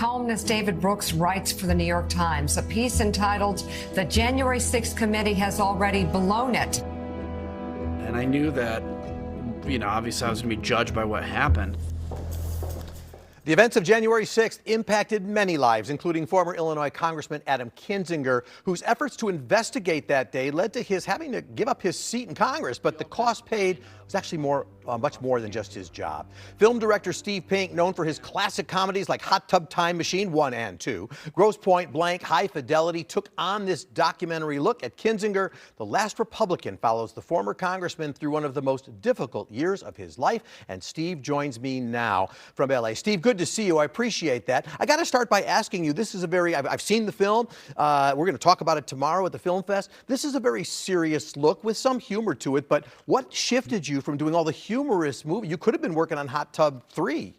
Columnist David Brooks writes for the New York Times, a piece entitled "The January 6th Committee Has Already Blown It." And I knew that, obviously I was going to be judged by what happened. The events of January 6th impacted many lives, including former Illinois Congressman Adam Kinzinger, whose efforts to investigate that day led to his having to give up his seat in Congress. But the cost paid was actually much more than just his job. Film director Steve Pink, known for his classic comedies like Hot Tub Time Machine 1 and 2, Grosse Pointe Blank, High Fidelity, took on this documentary look at Kinzinger. The Last Republican follows the former congressman through one of the most difficult years of his life. And Steve joins me now from L.A. Steve, good to see you. I appreciate that. I got to start by asking you, this is a very, I've seen the film. We're going to talk about it tomorrow at the Film Fest. This is a very serious look with some humor to it, but what shifted you from doing all the humorous movie? You could have been working on Hot Tub 3.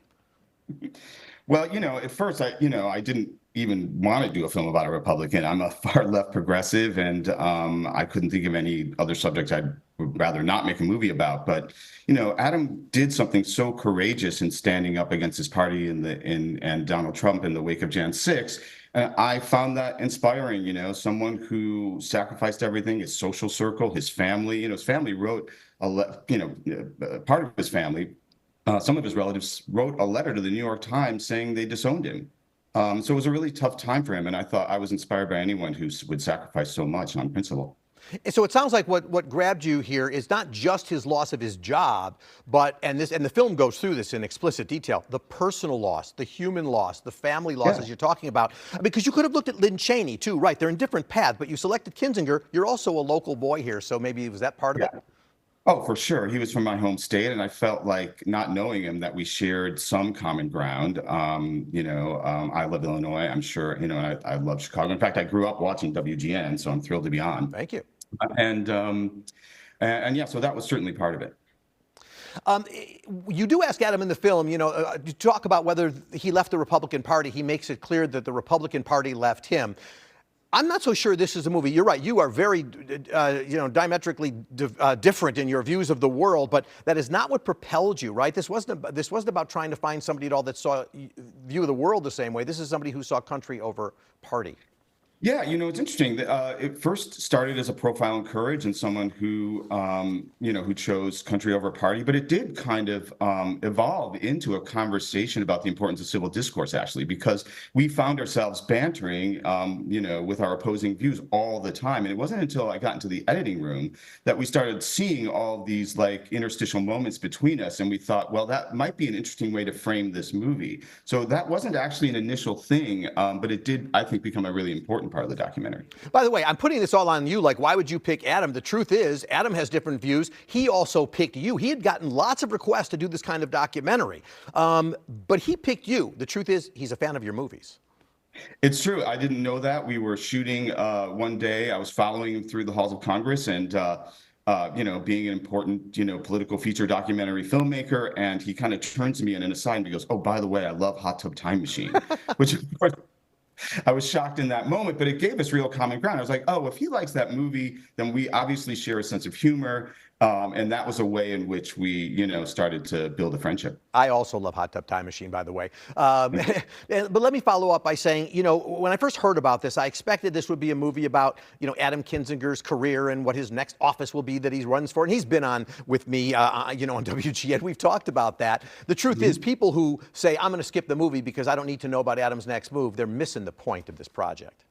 Well, at first, I didn't even want to do a film about a Republican. I'm a far left progressive, and I couldn't think of any other subjects I'd rather not make a movie about. But, Adam did something so courageous in standing up against his party and Donald Trump in the wake of Jan 6. And I found that inspiring, someone who sacrificed everything, his social circle, his family. His family wrote, part of his family, some of his relatives wrote a letter to the New York Times saying they disowned him. So it was a really tough time for him. And I thought I was inspired by anyone who would sacrifice so much on principle. So it sounds like what grabbed you here is not just his loss of his job, but, and the film goes through this in explicit detail, the personal loss, the human loss, the family loss, as you're talking about. Because you could have looked at Lynn Cheney too, right? They're in different paths, but you selected Kinzinger. You're also a local boy here, so maybe was that part of it? Oh, for sure. He was from my home state, and I felt like, not knowing him, that we shared some common ground. I love Illinois. I'm sure, and I love Chicago. In fact, I grew up watching WGN, so I'm thrilled to be on. Thank you. And yeah, so that was certainly part of it. You do ask Adam in the film, to talk about whether he left the Republican Party. He makes it clear that the Republican Party left him. I'm not so sure this is a movie. You're right. You are very, diametrically different in your views of the world, but that is not what propelled you, right? This wasn't about trying to find somebody at all that saw view of the world the same way. This is somebody who saw country over party. Yeah, it's interesting. It first started as a profile in courage and someone who, who chose country over party, but it did kind of evolve into a conversation about the importance of civil discourse, actually, because we found ourselves bantering, with our opposing views all the time. And it wasn't until I got into the editing room that we started seeing all these interstitial moments between us. And we thought, well, that might be an interesting way to frame this movie. So that wasn't actually an initial thing, but it did, I think, become a really important part of the documentary. By the way, I'm putting this all on you. Why would you pick Adam? The truth is, Adam has different views. He also picked you. He had gotten lots of requests to do this kind of documentary, but he picked you. The truth is, he's a fan of your movies. It's true. I didn't know that. We were shooting one day. I was following him through the halls of Congress and being an important, political feature documentary filmmaker. And he kind of turns to me in an aside and he goes, "Oh, by the way, I love Hot Tub Time Machine," which of course, I was shocked in that moment, but it gave us real common ground. I was like, oh, if he likes that movie, then we obviously share a sense of humor. And that was a way in which we, started to build a friendship. I also love Hot Tub Time Machine, by the way. But let me follow up by saying, when I first heard about this, I expected this would be a movie about, Adam Kinzinger's career and what his next office will be that he runs for. And he's been on with me, on WGN. We've talked about that. The truth is, people who say, I'm going to skip the movie because I don't need to know about Adam's next move, they're missing the point of this project.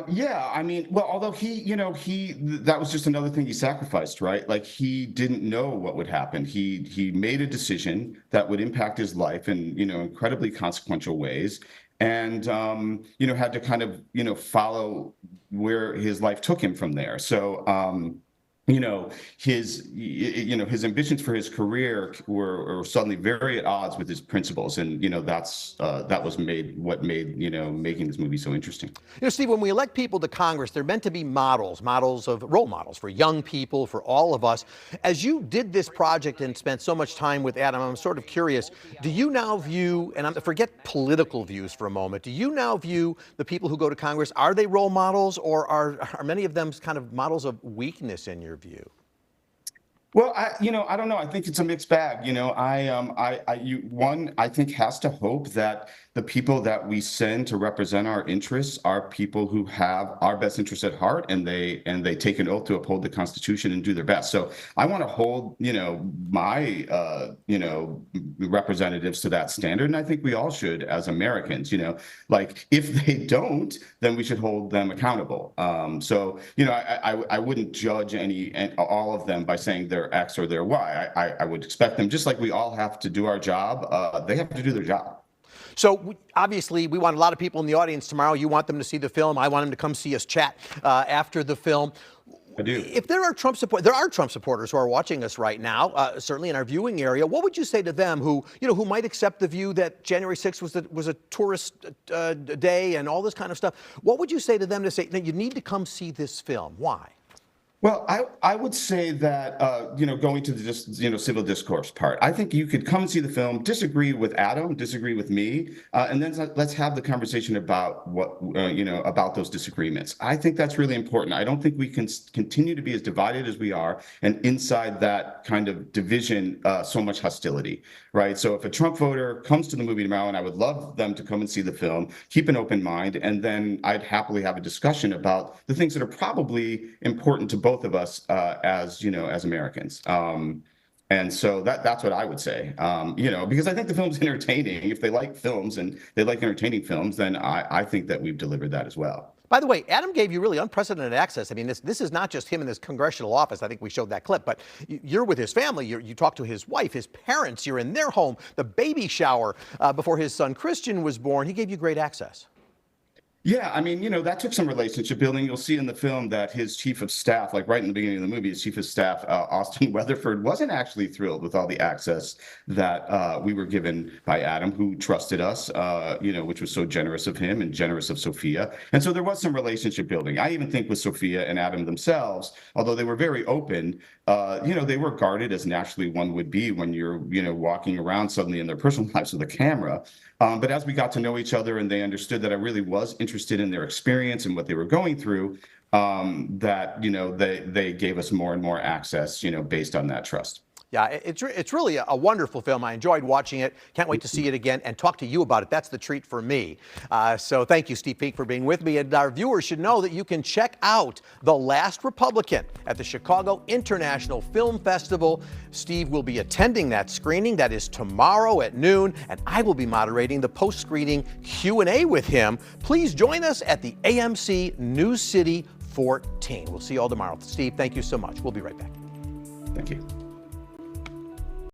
Yeah, although that was just another thing he sacrificed, right? He didn't know what would happen. He made a decision that would impact his life in, incredibly consequential ways. And, had to kind of, follow where his life took him from there. So, his ambitions for his career were suddenly very at odds with his principles, and that was what made making this movie so interesting. Steve, when we elect people to Congress, they're meant to be role models for young people, for all of us. As you did this project and spent so much time with Adam, I'm sort of curious, do you now view, and forget political views for a moment, do you now view the people who go to Congress, are they role models, or are many of them kind of models of weakness in your view? Well, I don't know. I think it's a mixed bag. One, I think, has to hope that the people that we send to represent our interests are people who have our best interests at heart, and they take an oath to uphold the Constitution and do their best. So I want to hold, my, representatives to that standard, and I think we all should as Americans. Like if they don't, then we should hold them accountable. I wouldn't judge all of them by saying they're X or they're Y. I would expect them, just like we all have to do our job. They have to do their job. So obviously, we want a lot of people in the audience tomorrow. You want them to see the film. I want them to come see us chat after the film. I do. If there are Trump supporters who are watching us right now, certainly in our viewing area. What would you say to them who might accept the view that January 6th was a tourist day and all this kind of stuff? What would you say to them to say, no, you need to come see this film? Why? Well, I would say that, going to the civil discourse part, I think you could come and see the film, disagree with Adam, disagree with me, and then let's have the conversation about about those disagreements. I think that's really important. I don't think we can continue to be as divided as we are, and inside that kind of division, so much hostility, right? So if a Trump voter comes to the movie tomorrow, and I would love them to come and see the film, keep an open mind, and then I'd happily have a discussion about the things that are probably important to both of us as Americans. And so that's what I would say, because I think the film's entertaining. If they like films and they like entertaining films, then I think that we've delivered that as well. By the way, Adam gave you really unprecedented access. I mean, this is not just him in his congressional office. I think we showed that clip, but you're with his family. You talked to his wife, his parents. You're in their home, the baby shower before his son Christian was born. He gave you great access. Yeah, I mean, that took some relationship building. You'll see in the film that his chief of staff, like right in the beginning of the movie, his chief of staff, Austin Weatherford, wasn't actually thrilled with all the access that we were given by Adam, who trusted us, which was so generous of him and generous of Sophia. And so there was some relationship building. I even think with Sophia and Adam themselves, although they were very open, they were guarded as naturally one would be when you're, walking around suddenly in their personal lives with a camera. But as we got to know each other and they understood that I really was interested in their experience and what they were going through, they gave us more and more access, based on that trust. Yeah, it's really a wonderful film. I enjoyed watching it. Can't wait to see it again and talk to you about it. That's the treat for me. So thank you, Steve Peek, for being with me. And our viewers should know that you can check out The Last Republican at the Chicago International Film Festival. Steve will be attending that screening. That is tomorrow at noon, and I will be moderating the post-screening Q&A with him. Please join us at the AMC News City 14. We'll see you all tomorrow. Steve, thank you so much. We'll be right back. Thank you.